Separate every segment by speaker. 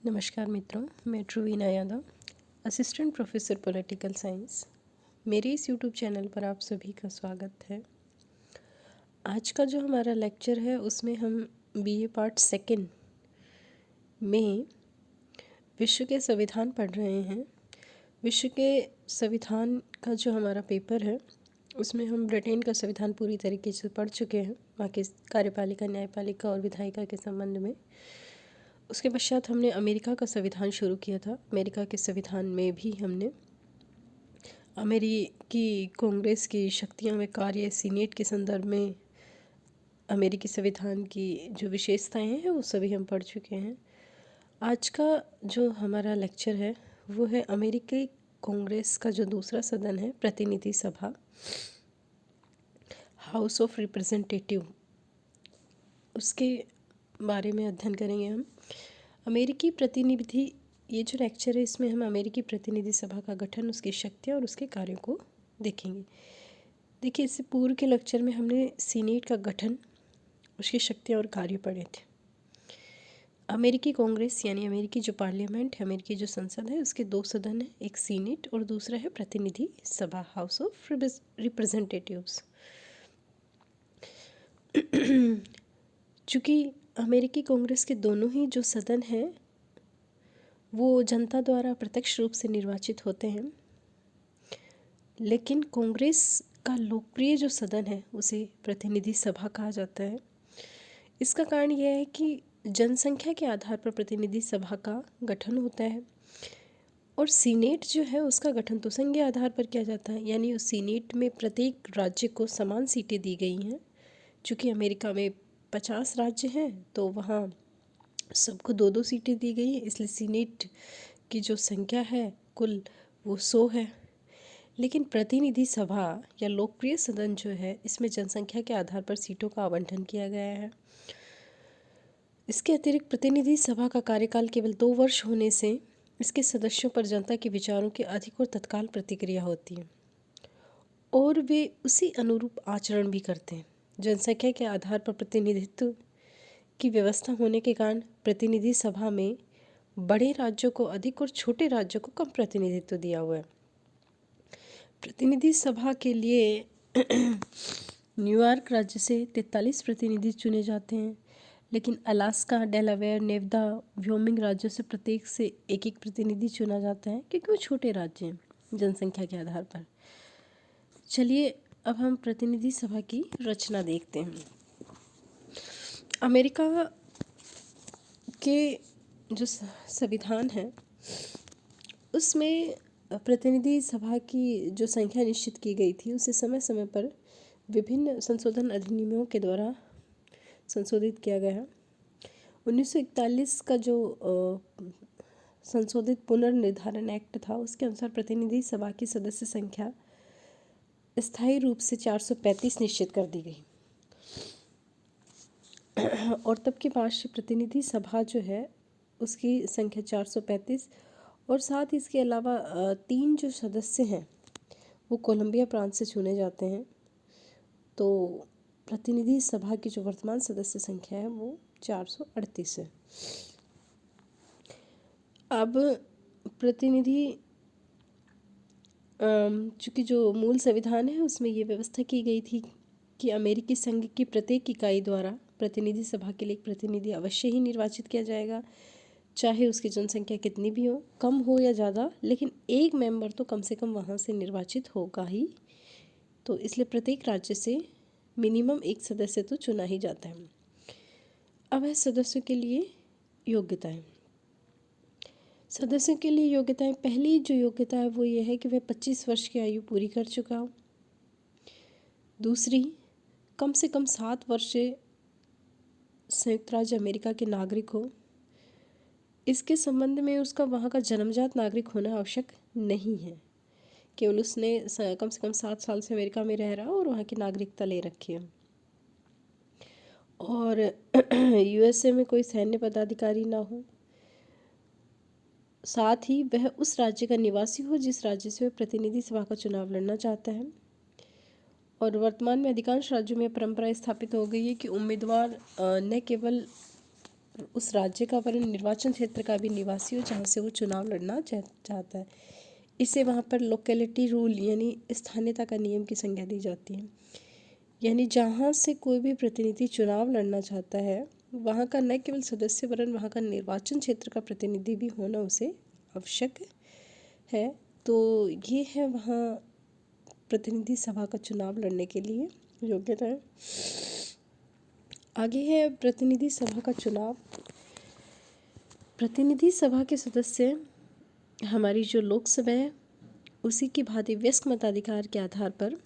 Speaker 1: नमस्कार मित्रों, मैं Dhruvina Yadav, assistant professor political science. मेरे इस यूट्यूब चैनल पर आप सभी का स्वागत है। आज का जो हमारा लेक्चर है उसमें हम बीए पार्ट सेकंड में विश्व के संविधान पढ़ रहे हैं। विश्व के संविधान का जो हमारा पेपर है उसमें हम ब्रिटेन का संविधान पूरी तरीके से पढ़ चुके हैं, वहाँ के कार्यपालिका, न्यायपालिका और विधायिका के संबंध में। उसके पश्चात हमने अमेरिका का संविधान शुरू किया था। अमेरिका के संविधान में भी हमने अमेरिकी कांग्रेस की शक्तियाँ व कार्य, सीनेट के संदर्भ में अमेरिकी संविधान की जो विशेषताएं हैं वो सभी हम पढ़ चुके हैं। आज का जो हमारा लेक्चर है वो है अमेरिकी कांग्रेस का जो दूसरा सदन है, प्रतिनिधि सभा, हाउस ऑफ रिप्रेजेंटेटिव, उसके बारे में अध्ययन करेंगे हम। अमेरिकी प्रतिनिधि, ये जो लेक्चर है इसमें हम अमेरिकी प्रतिनिधि सभा का गठन, उसकी शक्तियाँ और उसके कार्यों को देखेंगे। देखिए, इससे पूर्व के लेक्चर में हमने सीनेट का गठन, उसकी शक्तियाँ और कार्य पढ़े थे। अमेरिकी कांग्रेस यानी अमेरिकी जो पार्लियामेंट है, अमेरिकी जो संसद है, उसके दो सदन हैं, एक सीनेट और दूसरा है प्रतिनिधि सभा, हाउस ऑफ रिप्रेजेंटेटिव्स। चूँकि अमेरिकी कांग्रेस के दोनों ही जो सदन हैं वो जनता द्वारा प्रत्यक्ष रूप से निर्वाचित होते हैं, लेकिन कांग्रेस का लोकप्रिय जो सदन है उसे प्रतिनिधि सभा कहा जाता है। इसका कारण यह है कि जनसंख्या के आधार पर प्रतिनिधि सभा का गठन होता है और सीनेट जो है उसका गठन तो संघीय आधार पर किया जाता है, यानी उस सीनेट में प्रत्येक राज्य को समान सीटें दी गई हैं। चूँकि अमेरिका में 50 राज्य हैं तो वहाँ सबको 2-2 सीटें दी गई हैं, इसलिए सीनेट की जो संख्या है कुल वो 100 है। लेकिन प्रतिनिधि सभा या लोकप्रिय सदन जो है इसमें जनसंख्या के आधार पर सीटों का आवंटन किया गया है। इसके अतिरिक्त प्रतिनिधि सभा का कार्यकाल केवल 2 वर्ष होने से इसके सदस्यों पर जनता के विचारों की अधिक और तत्काल प्रतिक्रिया होती है और वे उसी अनुरूप आचरण भी करते हैं। जनसंख्या के आधार पर प्रतिनिधित्व की व्यवस्था होने के कारण प्रतिनिधि सभा में बड़े राज्यों को अधिक और छोटे राज्यों को कम प्रतिनिधित्व दिया हुआ है। प्रतिनिधि सभा के लिए न्यूयॉर्क राज्य से 43 प्रतिनिधि चुने जाते हैं, लेकिन अलास्का, डेलावेयर, नेवादा, व्योमिंग राज्यों से प्रत्येक से एक एक प्रतिनिधि चुना जाता है क्योंकि वो छोटे राज्य हैं जनसंख्या के आधार पर। चलिए अब हम प्रतिनिधि सभा की रचना देखते हैं। अमेरिका के जो संविधान है उसमें प्रतिनिधि सभा की जो संख्या निश्चित की गई थी उसे समय समय पर विभिन्न संशोधन अधिनियमों के द्वारा संशोधित किया गया। 1941 का जो संशोधित पुनर्निर्धारण एक्ट था उसके अनुसार प्रतिनिधि सभा की सदस्य संख्या स्थायी रूप से 435 निश्चित कर दी गई और तब के राष्ट्रीय प्रतिनिधि सभा जो है उसकी संख्या 435 और साथ ही इसके अलावा 3 जो सदस्य हैं वो कोलंबिया प्रांत से चुने जाते हैं। तो प्रतिनिधि सभा की जो वर्तमान सदस्य संख्या है वो 438 है। अब प्रतिनिधि चूँकि जो मूल संविधान है उसमें ये व्यवस्था की गई थी कि अमेरिकी संघ की प्रत्येक इकाई द्वारा प्रतिनिधि सभा के लिए एक प्रतिनिधि अवश्य ही निर्वाचित किया जाएगा, चाहे उसकी जनसंख्या कितनी भी हो, कम हो या ज़्यादा, लेकिन एक मेंबर तो कम से कम वहाँ से निर्वाचित होगा ही। तो इसलिए प्रत्येक राज्य से मिनिमम एक सदस्य तो चुना ही जाता है। अब है सदस्यों के लिए योग्यताएं। सदस्यों के लिए योग्यताएं, पहली जो योग्यता है वो ये है कि वह 25 वर्ष की आयु पूरी कर चुका हो। दूसरी, कम से कम 7 वर्ष से संयुक्त राज्य अमेरिका के नागरिक हो। इसके संबंध में उसका वहाँ का जन्मजात नागरिक होना आवश्यक नहीं है, केवल उसने कम से कम 7 साल से अमेरिका में रह रहा हो और वहाँ की नागरिकता ले रखी है। और यूएसए में कोई सैन्य पदाधिकारी ना हो। साथ ही वह उस राज्य का निवासी हो जिस राज्य से वह प्रतिनिधि सभा का चुनाव लड़ना चाहता है। और वर्तमान में अधिकांश राज्यों में परंपरा स्थापित हो गई है कि उम्मीदवार न केवल उस राज्य का वरन निर्वाचन क्षेत्र का भी निवासी हो जहाँ से वो चुनाव लड़ना चाहता है। इसे वहाँ पर लोकेलिटी रूल यानी स्थानीयता का नियम की संज्ञा दी जाती है। यानी जहाँ से कोई भी प्रतिनिधि चुनाव लड़ना चाहता है वहाँ का न केवल सदस्य वरन वहाँ का निर्वाचन क्षेत्र का प्रतिनिधि भी होना उसे आवश्यक है। तो ये है वहाँ प्रतिनिधि सभा का चुनाव लड़ने के लिए योग्यता है। आगे है प्रतिनिधि सभा का चुनाव। प्रतिनिधि सभा के सदस्य हमारी जो लोकसभा है उसी की भांति वयस्क मताधिकार के आधार पर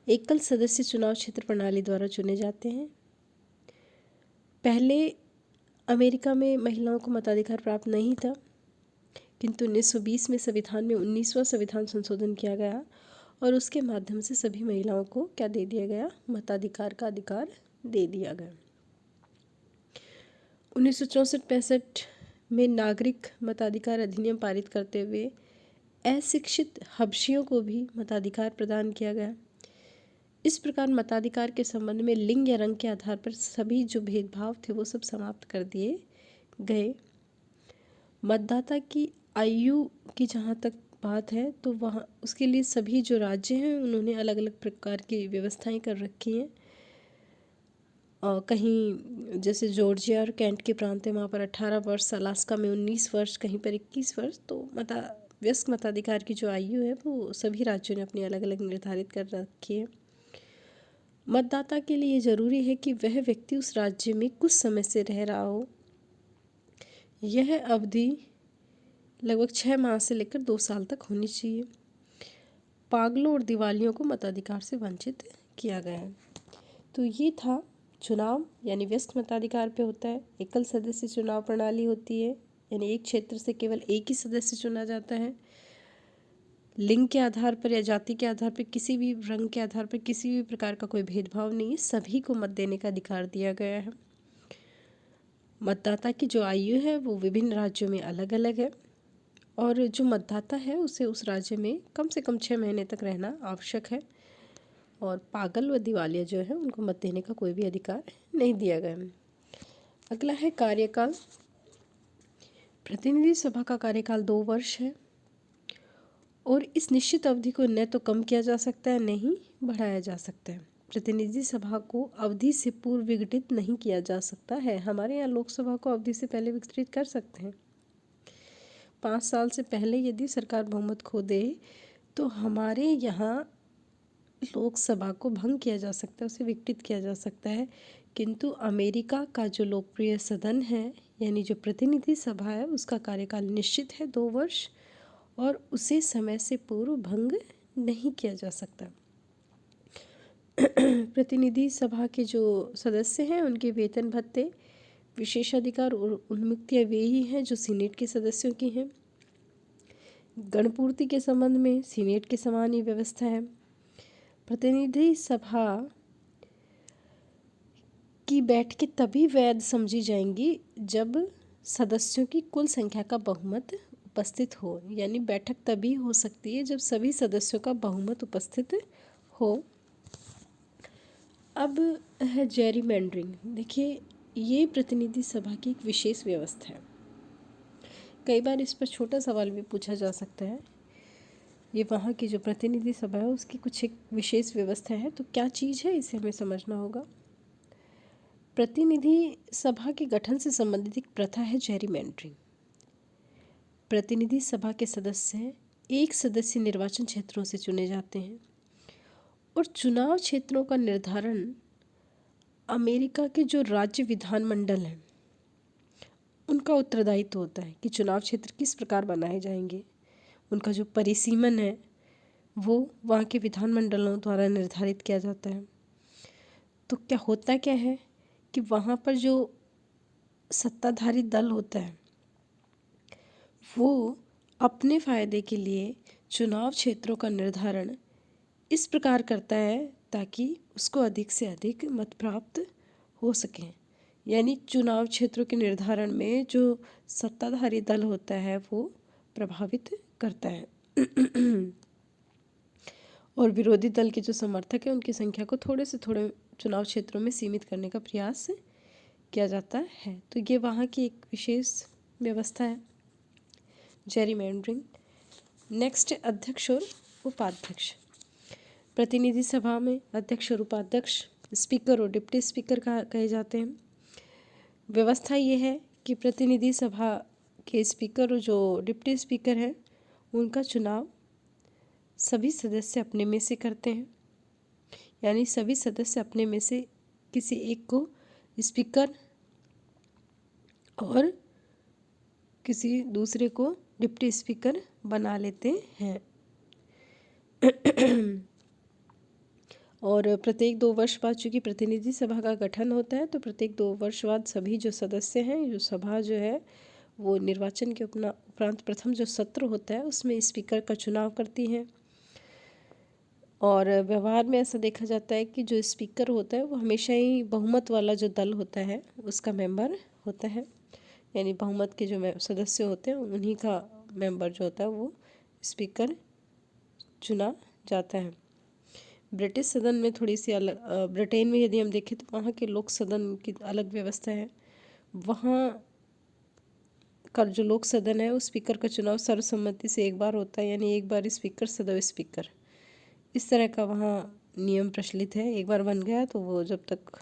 Speaker 1: एकल सदस्य चुनाव क्षेत्र प्रणाली द्वारा चुने जाते हैं। पहले अमेरिका में महिलाओं को मताधिकार प्राप्त नहीं था, किंतु 1920 में संविधान में 19वां संविधान संशोधन किया गया और उसके माध्यम से सभी महिलाओं को क्या दे दिया गया, मताधिकार का अधिकार दे दिया गया। 1964-65 में नागरिक मताधिकार अधिनियम पारित करते हुए अशिक्षित हबशियों को भी मताधिकार प्रदान किया गया। इस प्रकार मताधिकार के संबंध में लिंग या रंग के आधार पर सभी जो भेदभाव थे वो सब समाप्त कर दिए गए। मतदाता की आयु की जहाँ तक बात है तो वहाँ उसके लिए सभी जो राज्य हैं उन्होंने अलग अलग प्रकार की व्यवस्थाएं कर रखी हैं। कहीं जैसे जॉर्जिया और कैंट के प्रांत है वहाँ पर 18 वर्ष, अलास्का में 19 वर्ष, कहीं पर 21 वर्ष। तो वयस्क मताधिकार की जो आयु है वो सभी राज्यों ने अपनी अलग अलग निर्धारित कर रखी है। मतदाता के लिए ज़रूरी है कि वह व्यक्ति उस राज्य में कुछ समय से रह रहा हो। यह अवधि लगभग 6 माह से लेकर 2 साल तक होनी चाहिए। पागलों और दिवालियों को मताधिकार से वंचित किया गया है। तो ये था चुनाव, यानी वयस्क मताधिकार पे होता है। एकल सदस्य चुनाव प्रणाली होती है, यानी एक क्षेत्र से केवल एक ही सदस्य चुना जाता है। लिंग के आधार पर या जाति के आधार पर, किसी भी रंग के आधार पर किसी भी प्रकार का कोई भेदभाव नहीं है, सभी को मत देने का अधिकार दिया गया है। मतदाता की जो आयु है वो विभिन्न राज्यों में अलग अलग है और जो मतदाता है उसे उस राज्य में कम से कम 6 महीने तक रहना आवश्यक है। और पागल व दिवालिया जो है उनको मत देने का कोई भी अधिकार नहीं दिया गया। अगला है कार्यकाल। प्रतिनिधि सभा का कार्यकाल 2 वर्ष है और इस निश्चित अवधि को न तो कम किया जा सकता है न ही बढ़ाया जा सकता है। प्रतिनिधि सभा को अवधि से पूर्व विघटित नहीं किया जा सकता है। हमारे यहाँ लोकसभा को अवधि से पहले विघटित कर सकते हैं। 5 साल से पहले यदि सरकार बहुमत खो दे तो हमारे यहाँ लोकसभा को भंग किया जा सकता है, उसे विघटित किया जा सकता है। किंतु अमेरिका का जो लोकप्रिय सदन है यानी जो प्रतिनिधि सभा है उसका कार्यकाल निश्चित है 2 वर्ष और उसे समय से पूर्व भंग नहीं किया जा सकता। प्रतिनिधि सभा के जो सदस्य हैं उनके वेतन भत्ते, विशेषाधिकार और उन्मुक्तियाँ वे ही हैं जो सीनेट के सदस्यों की हैं। गणपूर्ति के संबंध में सीनेट के समान ही व्यवस्था है। प्रतिनिधि सभा की बैठकें तभी वैध समझी जाएंगी जब सदस्यों की कुल संख्या का बहुमत उपस्थित हो, यानी बैठक तभी हो सकती है जब सभी सदस्यों का बहुमत उपस्थित हो। अब है जेरीमैंडरिंग। देखिए, ये प्रतिनिधि सभा की एक विशेष व्यवस्था है। कई बार इस पर छोटा सवाल भी पूछा जा सकता है। ये वहाँ की जो प्रतिनिधि सभा है उसकी कुछ एक विशेष व्यवस्था है, तो क्या चीज़ है इसे हमें समझना होगा। प्रतिनिधि सभा के गठन से संबंधित एक प्रथा है जेरीमैंडरिंग। प्रतिनिधि सभा के सदस्य एक सदस्य निर्वाचन क्षेत्रों से चुने जाते हैं और चुनाव क्षेत्रों का निर्धारण अमेरिका के जो राज्य विधानमंडल हैं उनका उत्तरदायित्व होता है कि चुनाव क्षेत्र किस प्रकार बनाए जाएंगे। उनका जो परिसीमन है वो वहाँ के विधानमंडलों द्वारा निर्धारित किया जाता है। तो क्या होता क्या है कि वहाँ पर जो सत्ताधारी दल होता है वो अपने फ़ायदे के लिए चुनाव क्षेत्रों का निर्धारण इस प्रकार करता है ताकि उसको अधिक से अधिक मत प्राप्त हो सकें। यानी चुनाव क्षेत्रों के निर्धारण में जो सत्ताधारी दल होता है वो प्रभावित करता है और विरोधी दल के जो समर्थक हैं उनकी संख्या को थोड़े से थोड़े चुनाव क्षेत्रों में सीमित करने का प्रयास किया जाता है। तो ये वहाँ की एक विशेष व्यवस्था है, जेरीमैंडरिंग। नेक्स्ट, अध्यक्ष और उपाध्यक्ष। प्रतिनिधि सभा में अध्यक्ष और उपाध्यक्ष, स्पीकर और डिप्टी स्पीकर कहे जाते हैं। व्यवस्था ये है कि प्रतिनिधि सभा के स्पीकर और जो डिप्टी स्पीकर हैं उनका चुनाव सभी सदस्य अपने में से करते हैं, यानी सभी सदस्य अपने में से किसी एक को स्पीकर और किसी दूसरे को डिप्टी स्पीकर बना लेते हैं। और प्रत्येक 2 वर्ष बाद चूँकि प्रतिनिधि सभा का गठन होता है, तो प्रत्येक 2 वर्ष बाद सभी जो सदस्य हैं, जो सभा जो है वो निर्वाचन के उपरांत प्रथम जो सत्र होता है उसमें स्पीकर का चुनाव करती हैं। और व्यवहार में ऐसा देखा जाता है कि जो स्पीकर होता है वो हमेशा ही बहुमत वाला जो दल होता है उसका मेंबर होता है, यानी बहुमत के जो सदस्य होते हैं उन्हीं का मेंबर जो होता है वो स्पीकर चुना जाता है। ब्रिटिश सदन में थोड़ी सी अलग, ब्रिटेन में यदि हम देखें तो वहाँ के लोक सदन की अलग व्यवस्था है। वहाँ का जो लोक सदन है उस स्पीकर का चुनाव सर्वसम्मति से एक बार होता है, यानी एक बार स्पीकर सदैव स्पीकर, इस तरह का वहाँ नियम प्रचलित है। एक बार बन गया तो वो जब तक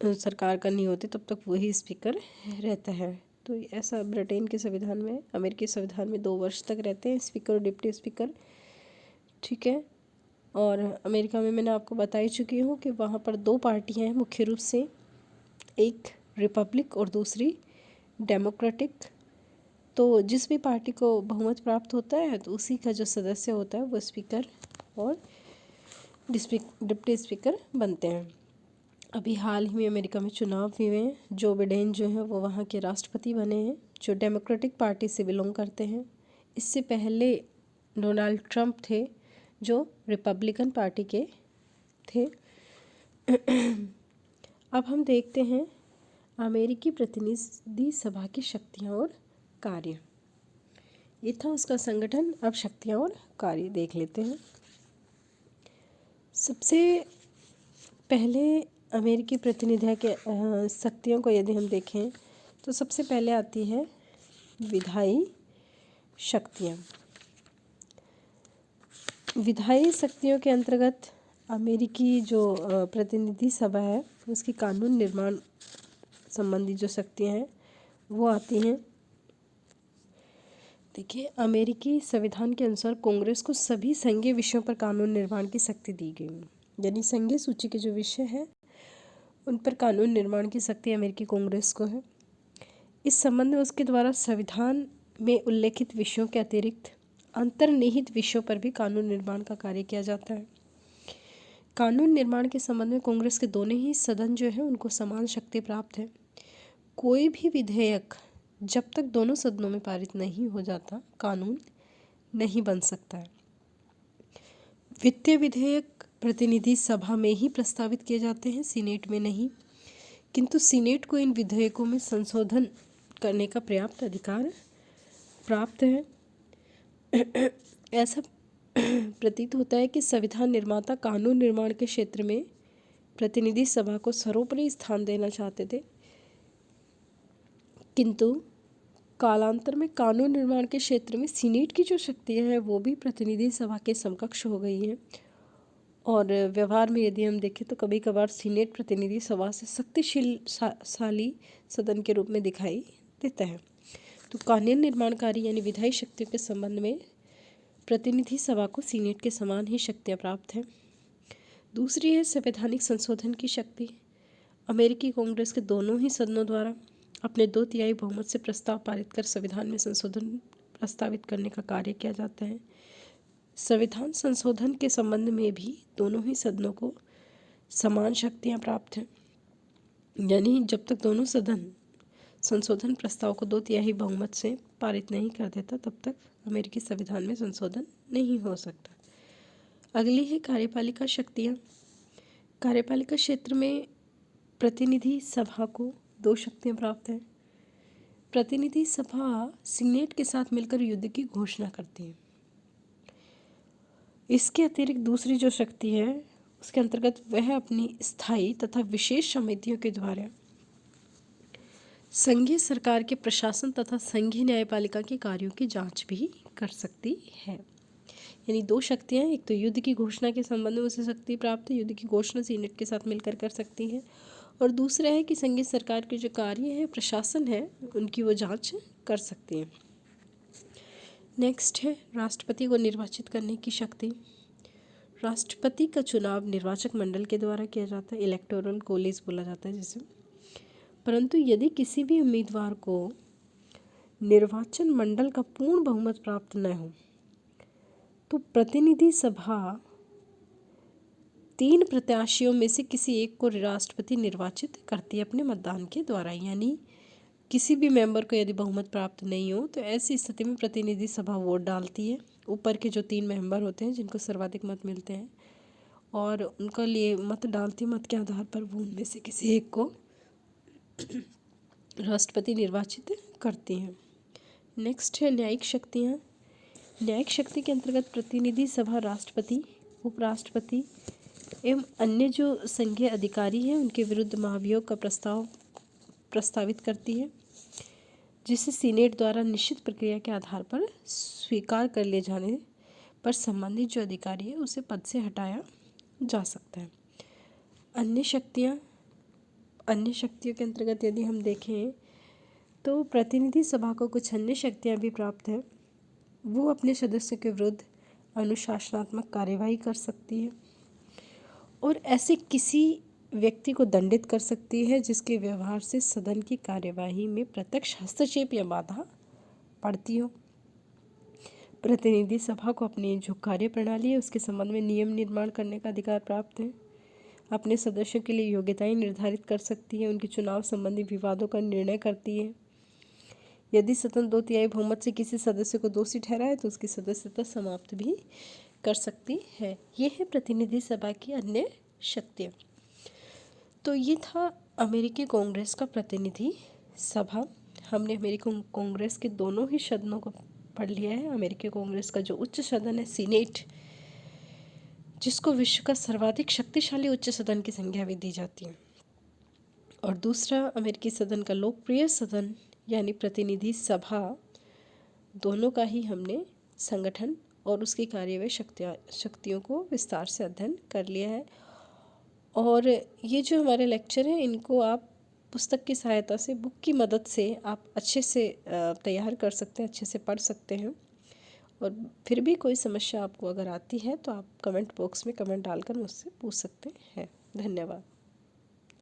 Speaker 1: सरकार का नहीं होती तब तक वही स्पीकर रहता है। तो ऐसा ब्रिटेन के संविधान में, अमेरिकी संविधान में 2 वर्ष तक रहते हैं स्पीकर और डिप्टी स्पीकर, ठीक है। और अमेरिका में मैंने आपको बता ही चुकी हूँ कि वहाँ पर 2 पार्टियाँ हैं मुख्य रूप से, एक रिपब्लिक और दूसरी डेमोक्रेटिक। तो जिस भी पार्टी को बहुमत प्राप्त होता है तो उसी का जो सदस्य होता है वो स्पीकर और डिप्टी स्पीकर बनते हैं। अभी हाल ही में अमेरिका में चुनाव हुए हैं। जो बिडेन जो है वो वहाँ के राष्ट्रपति बने हैं, जो डेमोक्रेटिक पार्टी से बिलोंग करते हैं। इससे पहले डोनाल्ड ट्रंप थे जो रिपब्लिकन पार्टी के थे। अब हम देखते हैं अमेरिकी प्रतिनिधि सभा की शक्तियाँ और कार्य। ये था उसका संगठन। अब शक्तियाँ और कार्य देख लेते हैं। सबसे पहले अमेरिकी प्रतिनिधियों के शक्तियों को यदि हम देखें तो सबसे पहले आती है विधायी शक्तियाँ। विधायी शक्तियों के अंतर्गत अमेरिकी जो प्रतिनिधि सभा है उसकी कानून निर्माण संबंधी जो शक्तियाँ हैं वो आती हैं। देखिए, अमेरिकी संविधान के अनुसार कांग्रेस को सभी संघीय विषयों पर कानून निर्माण की शक्ति दी गई है, यानी संघीय सूची के जो विषय हैं उन पर कानून निर्माण की शक्ति अमेरिकी कांग्रेस को है। इस संबंध में उसके द्वारा संविधान में उल्लेखित विषयों के अतिरिक्त अंतर्निहित विषयों पर भी कानून निर्माण का कार्य किया जाता है। कानून निर्माण के संबंध में कांग्रेस के दोनों ही सदन जो है उनको समान शक्ति प्राप्त है। कोई भी विधेयक जब तक दोनों सदनों में पारित नहीं हो जाता कानून नहीं बन सकता है। वित्तीय विधेयक प्रतिनिधि सभा में ही प्रस्तावित किए जाते हैं, सीनेट में नहीं, किंतु सीनेट को इन विधेयकों में संशोधन करने का पर्याप्त अधिकार प्राप्त है। ऐसा प्रतीत होता है कि संविधान निर्माता कानून निर्माण के क्षेत्र में प्रतिनिधि सभा को सर्वोपरि स्थान देना चाहते थे, किंतु कालांतर में कानून निर्माण के क्षेत्र में सीनेट की जो शक्तियाँ हैं वो भी प्रतिनिधि सभा के समकक्ष हो गई हैं। और व्यवहार में यदि हम देखें तो कभी कभार सीनेट प्रतिनिधि सभा से शक्तिशाली सदन के रूप में दिखाई देता है। तो कानून निर्माणकारी यानी विधायी शक्तियों के संबंध में प्रतिनिधि सभा को सीनेट के समान ही शक्तियाँ प्राप्त हैं। दूसरी है संवैधानिक संशोधन की शक्ति। अमेरिकी कांग्रेस के दोनों ही सदनों द्वारा अपने 2/3 बहुमत से प्रस्ताव पारित कर संविधान में संशोधन प्रस्तावित करने का कार्य किया जाता है। संविधान संशोधन के संबंध में भी दोनों ही सदनों को समान शक्तियाँ प्राप्त हैं, यानी जब तक दोनों सदन संशोधन प्रस्ताव को 2/3 बहुमत से पारित नहीं कर देता तब तक अमेरिकी संविधान में संशोधन नहीं हो सकता। अगली है कार्यपालिका शक्तियाँ। कार्यपालिका क्षेत्र में प्रतिनिधि सभा को 2 शक्तियाँ प्राप्त हैं। प्रतिनिधि सभा सीनेट के साथ मिलकर युद्ध की घोषणा करती है। इसके अतिरिक्त दूसरी जो शक्ति है उसके अंतर्गत वह अपनी स्थायी तथा विशेष समितियों के द्वारा संघीय सरकार के प्रशासन तथा संघीय न्यायपालिका के कार्यों की जांच भी कर सकती है। यानी दो शक्तियाँ, एक तो युद्ध की घोषणा के संबंध में उसे शक्ति प्राप्त है, युद्ध की घोषणा सीनेट के साथ मिलकर कर सकती है, और दूसरा है कि संघीय सरकार के जो कार्य है, प्रशासन है, उनकी वो जांच कर सकती है। नेक्स्ट है राष्ट्रपति को निर्वाचित करने की शक्ति। राष्ट्रपति का चुनाव निर्वाचक मंडल के द्वारा किया जाता है, इलेक्टोरल कॉलेज बोला जाता है जिसे। परंतु यदि किसी भी उम्मीदवार को निर्वाचन मंडल का पूर्ण बहुमत प्राप्त न हो तो प्रतिनिधि सभा 3 प्रत्याशियों में से किसी एक को राष्ट्रपति निर्वाचित करती है अपने मतदान के द्वारा। यानी किसी भी मेंबर को यदि बहुमत प्राप्त नहीं हो तो ऐसी स्थिति में प्रतिनिधि सभा वोट डालती है। ऊपर के जो 3 मेंबर होते हैं जिनको सर्वाधिक मत मिलते हैं और उनका लिए मत डालती, मत के आधार पर वो उनमें से किसी एक को राष्ट्रपति निर्वाचित करती हैं। नेक्स्ट है न्यायिक शक्तियाँ। न्यायिक शक्ति के अंतर्गत प्रतिनिधि सभा राष्ट्रपति, उपराष्ट्रपति एवं अन्य जो संघीय अधिकारी हैं उनके विरुद्ध महाभियोग का प्रस्तावित करती है, जिसे सीनेट द्वारा निश्चित प्रक्रिया के आधार पर स्वीकार कर लिए जाने पर संबंधित जो अधिकारी है उसे पद से हटाया जा सकता है। अन्य शक्तियों के अंतर्गत यदि हम देखें तो प्रतिनिधि सभा को कुछ अन्य शक्तियाँ भी प्राप्त हैं। वो अपने सदस्यों के विरुद्ध अनुशासनात्मक कार्यवाही कर सकती है और ऐसे किसी व्यक्ति को दंडित कर सकती है जिसके व्यवहार से सदन की कार्यवाही में प्रत्यक्ष हस्तक्षेप या बाधा पड़ती हो। प्रतिनिधि सभा को अपनी जो कार्य प्रणाली है उसके संबंध में नियम निर्माण करने का अधिकार प्राप्त है। अपने सदस्यों के लिए योग्यताएं निर्धारित कर सकती है, उनके चुनाव संबंधी विवादों का निर्णय करती है। यदि सदन 2/3 बहुमत से किसी सदस्य को दोषी ठहराए तो उसकी सदस्यता समाप्त भी कर सकती है। ये है प्रतिनिधि सभा की अन्य शक्तियाँ। तो ये था अमेरिकी कांग्रेस का प्रतिनिधि सभा। हमने अमेरिकी कांग्रेस के दोनों ही सदनों को पढ़ लिया है। अमेरिकी कांग्रेस का जो उच्च सदन है सीनेट, जिसको विश्व का सर्वाधिक शक्तिशाली उच्च सदन की संज्ञा भी दी जाती है, और दूसरा अमेरिकी सदन का लोकप्रिय सदन यानी प्रतिनिधि सभा। दोनों का ही हमने संगठन और उसकी कार्यवाही शक्तियों को विस्तार से अध्ययन कर लिया है। और ये जो हमारे लेक्चर हैं इनको आप पुस्तक की सहायता से, बुक की मदद से आप अच्छे से तैयार कर सकते हैं, अच्छे से पढ़ सकते हैं। और फिर भी कोई समस्या आपको अगर आती है तो आप कमेंट बॉक्स में कमेंट डालकर मुझसे पूछ सकते हैं। धन्यवाद।